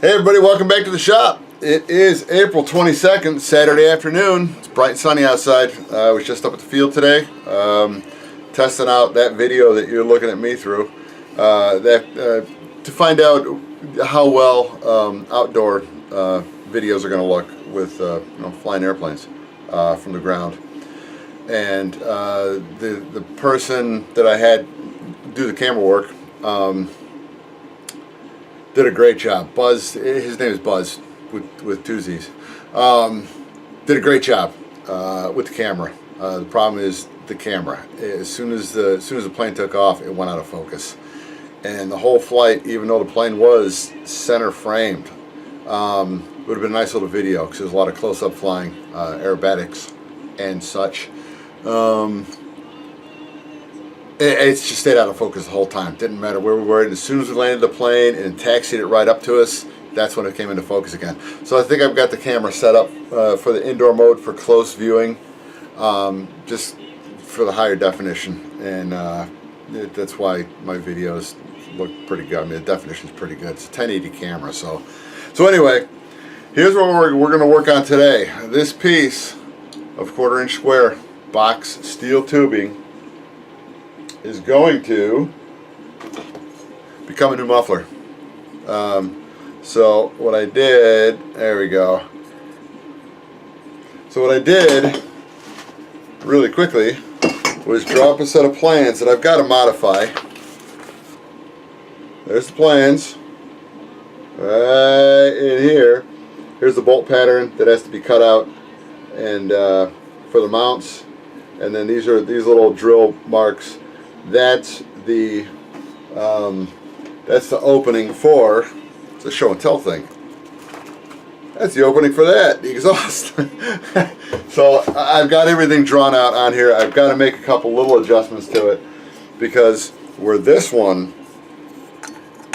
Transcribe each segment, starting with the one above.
Hey everybody, welcome back to the shop. It is April 22nd, Saturday afternoon. It's bright and sunny outside. I was just up at the field today, testing out that video that you're looking at me through, to find out how well outdoor videos are going to look with flying airplanes from the ground. And the person that I had do the camera work did a great job. Buzz, his name is Buzz with two Z's. Did a great job with the camera. The problem is the camera. As soon as the plane took off, it went out of focus, and the whole flight, even though the plane was center framed, would have been a nice little video because there's a lot of close-up flying, aerobatics, and such. It's just stayed out of focus the whole time. Didn't matter where we were. And as soon as we landed the plane and taxied it right up to us, that's when it came into focus again. So I think I've got the camera set up for the indoor mode for close viewing, just for the higher definition, and that's why my videos look pretty good. I mean, the definition is pretty good. It's a 1080 camera. So anyway, here's what we're going to work on today. This piece of 1/4 inch square box steel tubing is going to become a new muffler. So what I did, there we go. So what I did really quickly was draw up a set of plans that I've got to modify. There's the plans right in here. Here's the bolt pattern that has to be cut out, and for the mounts, and then these are these little drill marks. That's the opening for, it's a show and tell thing. That's the opening for that, the exhaust. So I've got everything drawn out on here. I've got to make a couple little adjustments to it, because where this one,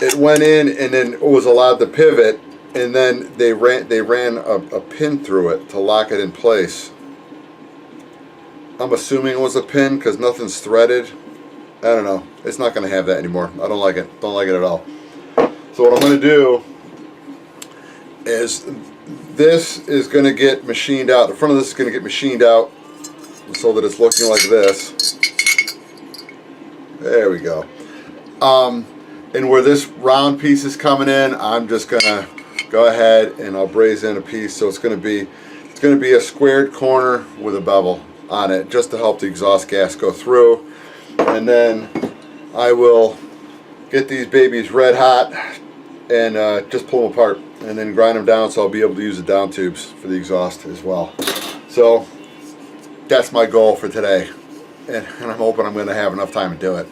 it went in and then it was allowed to pivot, and then they ran a pin through it to lock it in place. I'm assuming it was a pin because nothing's threaded. I don't know. It's not going to have that anymore. I don't like it. Don't like it at all. So what I'm going to do is, this is going to get machined out. The front of this is going to get machined out so that it's looking like this. There we go. And where this round piece is coming in, I'm just going to go ahead and I'll braze in a piece. So it's going to be a squared corner with a bevel on it, just to help the exhaust gas go through. And then I will get these babies red hot and just pull them apart and then grind them down, so I'll be able to use the down tubes for the exhaust as well. So that's my goal for today, and I'm hoping I'm going to have enough time to do it,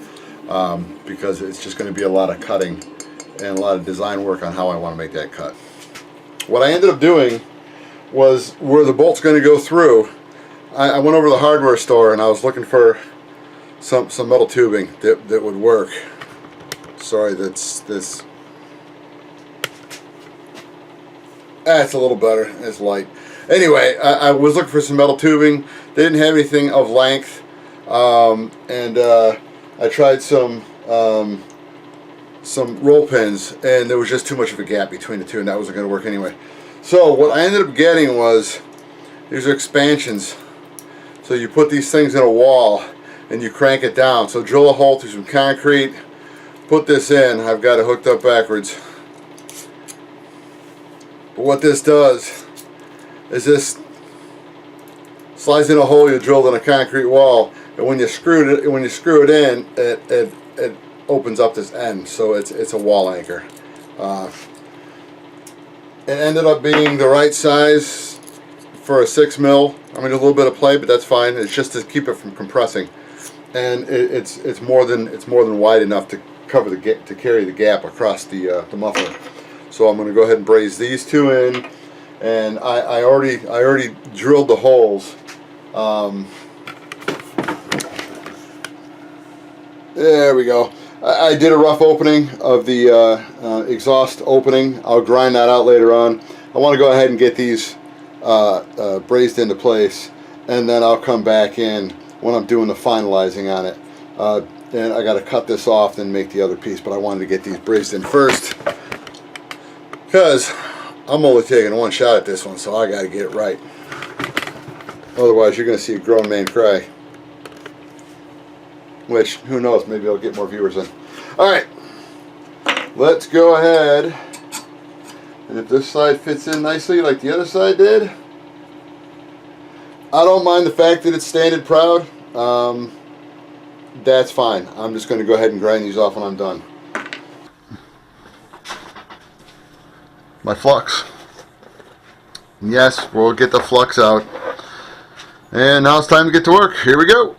because it's just going to be a lot of cutting and a lot of design work on how I want to make that cut. What I ended up doing was, where the bolt's going to go through, I went over to the hardware store and I was looking for some metal tubing that would work. Sorry, that's this. That's a little better. It's light. Anyway, I was looking for some metal tubing. They didn't have anything of length, and I tried some roll pins, and there was just too much of a gap between the two, and that wasn't going to work anyway. So what I ended up getting was, these are expansions. So you put these things in a wall and you crank it down. So drill a hole through some concrete, put this in. I've got it hooked up backwards. But what this does is, this slides in a hole you drilled in a concrete wall, and when you screw it in, it opens up this end, so it's a wall anchor. It ended up being the right size for a 6mm. I mean, a little bit of play, but that's fine. It's just to keep it from compressing, and it's more than wide enough to cover to carry the gap across the muffler. So I'm going to go ahead and braze these two in, and I already drilled the holes. There we go. I did a rough opening of the exhaust opening. I'll grind that out later on. I want to go ahead and get these brazed into place, and then I'll come back in when I'm doing the finalizing on it. And I got to cut this off and make the other piece, but I wanted to get these brazed in first. because I'm only taking one shot at this one, so I got to get it right. Otherwise, you're going to see a grown man cry. Which, who knows, maybe I'll get more viewers in. Alright, let's go ahead. And if this side fits in nicely like the other side did, I don't mind the fact that it's standard proud. That's fine. I'm just going to go ahead and grind these off when I'm done. My flux. Yes, we'll get the flux out. And now it's time to get to work. Here we go.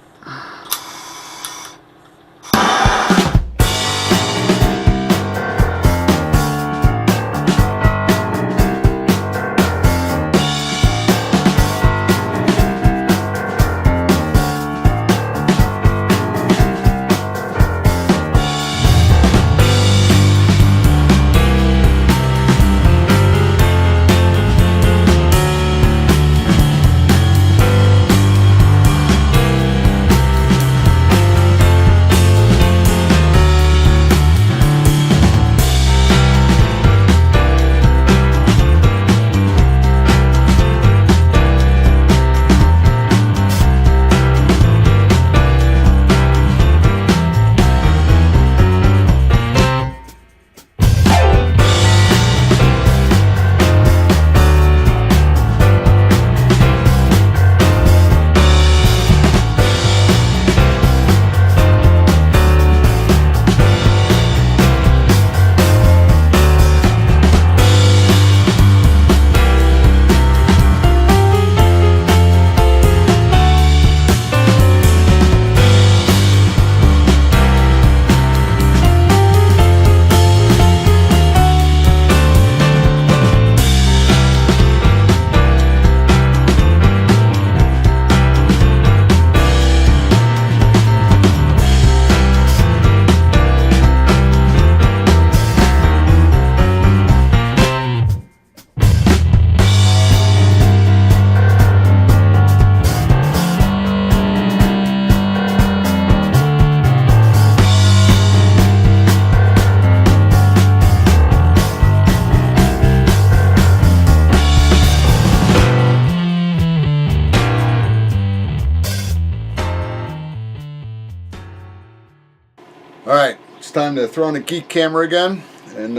Alright, it's time to throw on the geek camera again, and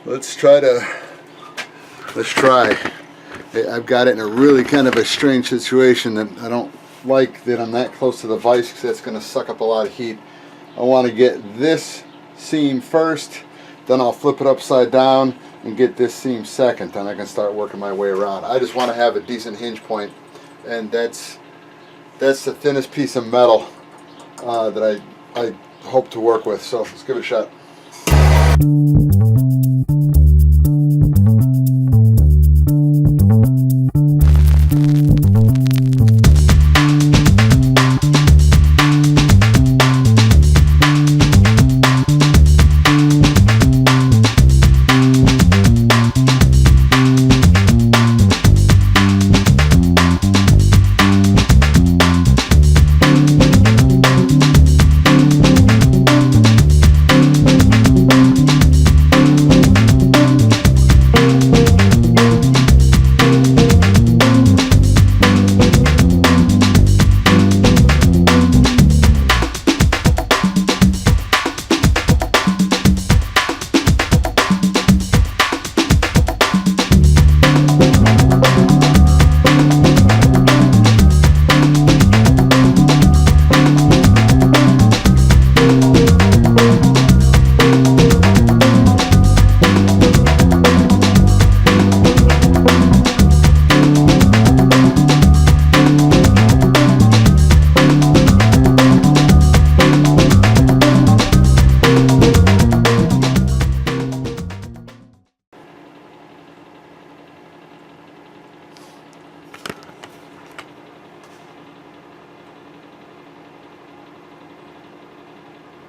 let's try. I've got it in a really kind of a strange situation that I don't like that I'm that close to the vise because that's going to suck up a lot of heat. I want to get this seam first, then I'll flip it upside down and get this seam second, then I can start working my way around. I just want to have a decent hinge point, and that's the thinnest piece of metal that I hope to work with, so let's give it a shot.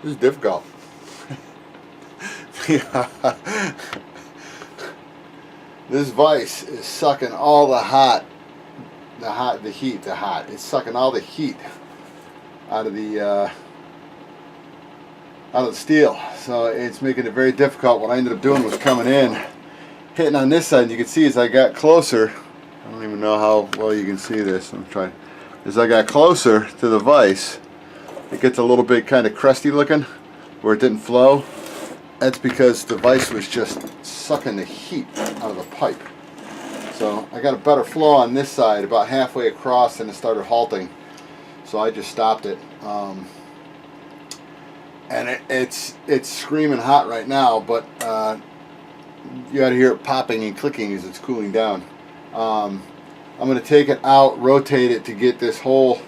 This is difficult. This vise is sucking all it's sucking all the heat out of out of the steel. So it's making it very difficult. What I ended up doing was coming in, hitting on this side, and you can see as I got closer, I don't even know how well you can see this, I'm trying. As I got closer to the vise, it gets a little bit kind of crusty looking, where it didn't flow. That's because the vise was just sucking the heat out of the pipe. So I got a better flow on this side, about halfway across, and it started halting. So I just stopped it. And it's screaming hot right now, but you got to hear it popping and clicking as it's cooling down. I'm going to take it out, rotate it to get this whole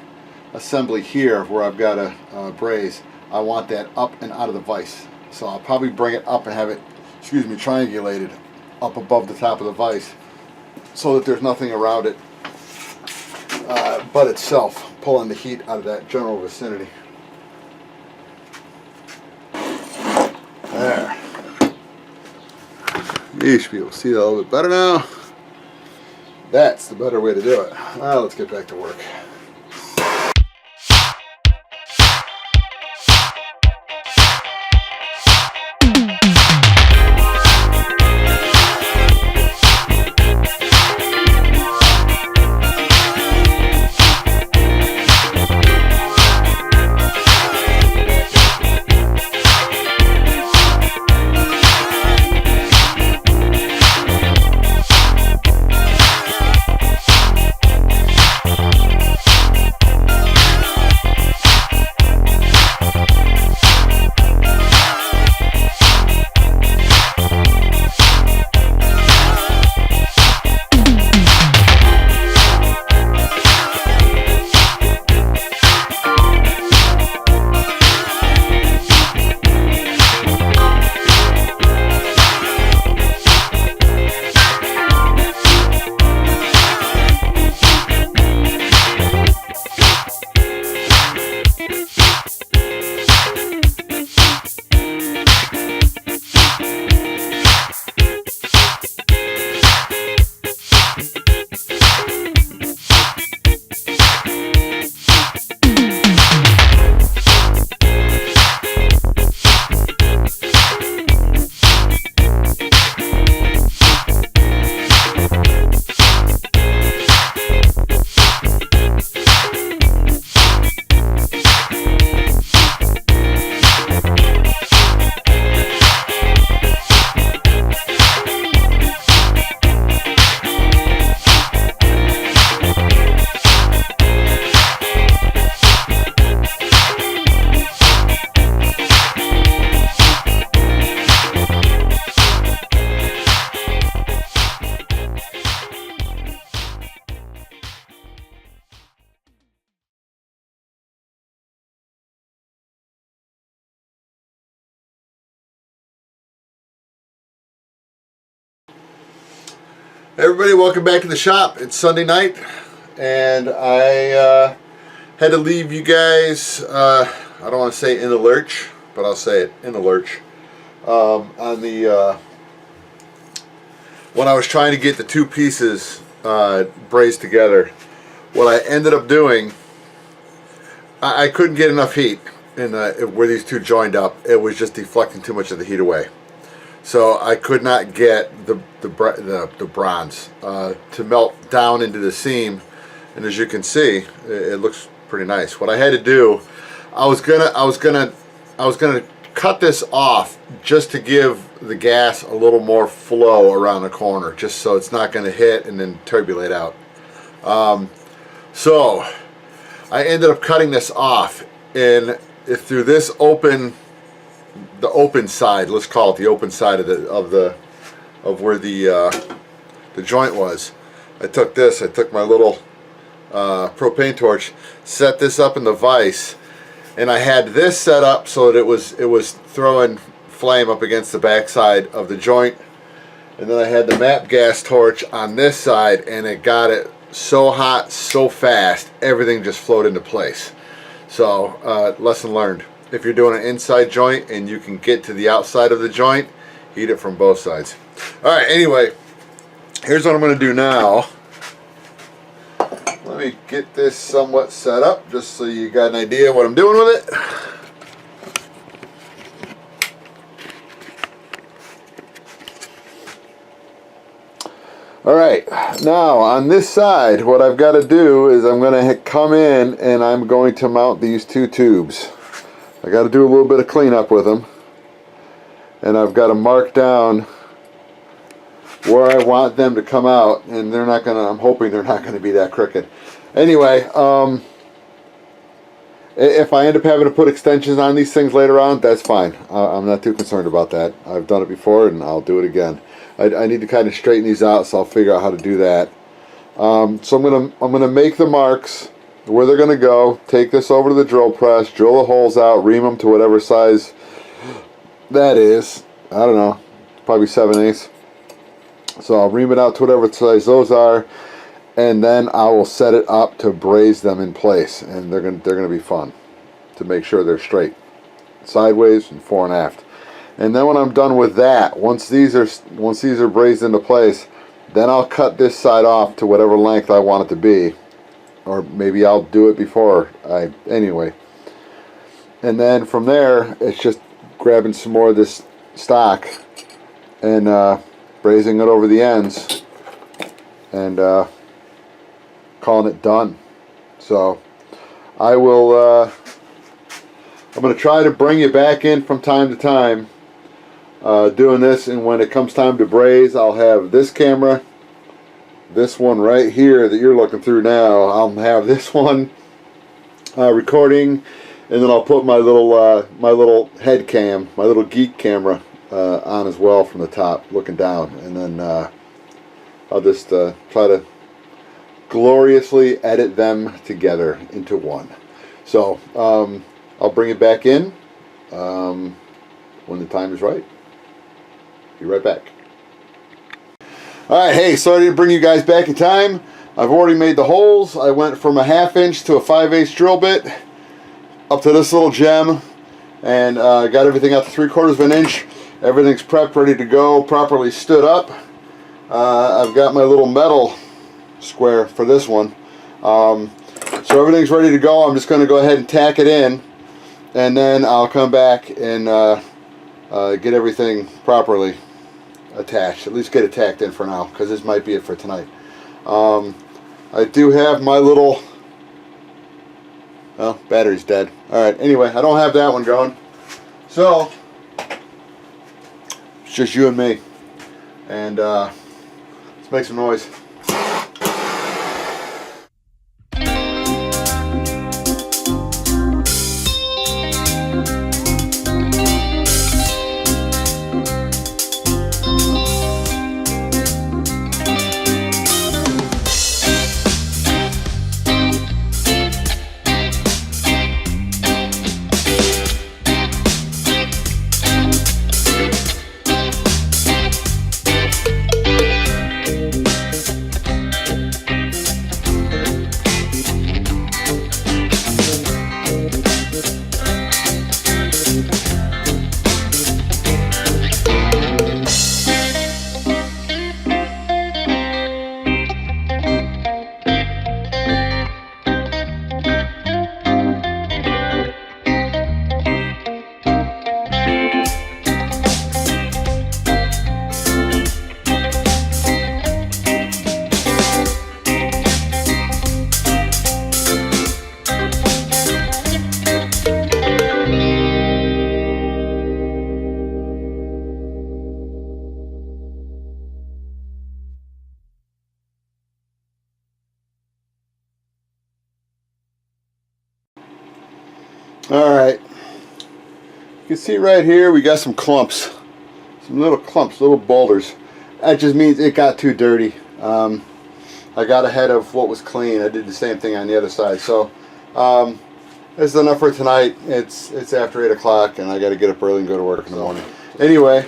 assembly here where I've got a braze. I want that up and out of the vise. So I'll probably bring it up and have it, triangulated up above the top of the vise so that there's nothing around it but itself, pulling the heat out of that general vicinity. There. You should be able to see that a little bit better now. That's the better way to do it. Now let's get back to work. Everybody, welcome back to the shop. It's Sunday night, and I had to leave you guys, I don't want to say in the lurch, but I'll say it, in the lurch, on the, when I was trying to get the two pieces brazed together. What I ended up doing, I couldn't get enough heat in where these two joined up. It was just deflecting too much of the heat away. So I could not get the bronze to melt down into the seam, and as you can see, it looks pretty nice. What I had to do, I was gonna cut this off just to give the gas a little more flow around the corner, just so it's not going to hit and then turbulate out. So I ended up cutting this off, and through this the open side, let's call it the open side of where the joint was. I took my little propane torch, set this up in the vise, and I had this set up so that it was throwing flame up against the back side of the joint, and then I had the MAP gas torch on this side, and it got it so hot so fast everything just flowed into place. So lesson learned. If you're doing an inside joint and you can get to the outside of the joint, heat it from both sides. Alright, anyway, here's what I'm going to do now. Let me get this somewhat set up just so you got an idea of what I'm doing with Alright, now on this side, what I've got to do is I'm going to come in and I'm going to mount these two tubes. I got to do a little bit of cleanup with them. And I've got to mark down where I want them to come out, and they're not going to, I'm hoping they're not going to be that crooked. Anyway, if I end up having to put extensions on these things later on, that's fine. I'm not too concerned about that. I've done it before and I'll do it again. I need to kind of straighten these out, so I'll figure out how to do that. So I'm gonna make the marks where they're gonna go. Take this over to the drill press, drill the holes out, ream them to whatever size that is. I don't know, probably 7/8. So I'll ream it out to whatever size those are, and then I will set it up to braze them in place, and they're gonna be fun to make sure they're straight, sideways and fore and aft. And then when I'm done with that, once these are brazed into place, then I'll cut this side off to whatever length I want it to be, or maybe I'll do it before anyway. And then from there, it's just grabbing some more of this stock and brazing it over the ends and calling it done. So I will. I'm going to try to bring you back in from time to time. Doing this, and when it comes time to braze, I'll have this camera, this one right here that you're looking through now, I'll have this one recording, and then I'll put my little head cam, my little geek camera on as well from the top looking down, and then I'll just try to gloriously edit them together into one. So I'll bring it back in when the time is right. Be right back. Alright, hey, sorry to bring you guys back in time. I've already made the holes. I went from a 1/2 inch to a 5/8 drill bit up to this little gem, and got everything out to 3/4 inch. Everything's prepped, ready to go, properly stood up. I've got my little metal square for this one. So everything's ready to go. I'm just going to go ahead and tack it in, and then I'll come back and get everything properly attached. At least get it tacked in for now, because this might be it for tonight. I do have my little, well, battery's dead. Alright, anyway, I don't have that one going. So it's just you and me. And let's make some noise. Alright, you can see right here we got some clumps, some little clumps, little boulders. That just means it got too dirty. I got ahead of what was clean. I did the same thing on the other side. So this is enough for tonight. It's after 8 o'clock and I got to get up early and go to work in the morning. Anyway,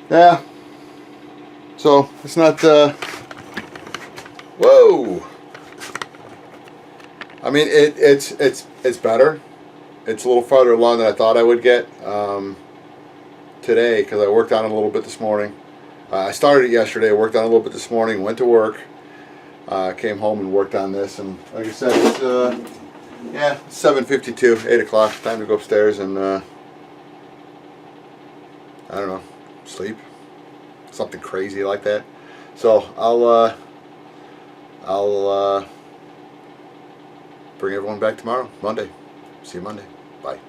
yeah, so it's not whoa, I mean, it's better. It's a little farther along than I thought I would get today, because I worked on it a little bit this morning. I started it yesterday, worked on it a little bit this morning, went to work, came home and worked on this, and like I said, it's yeah, 7:52, 8 o'clock, time to go upstairs and I don't know, sleep. something crazy like that. So I'll bring everyone back tomorrow, Monday. See you Monday. Bye.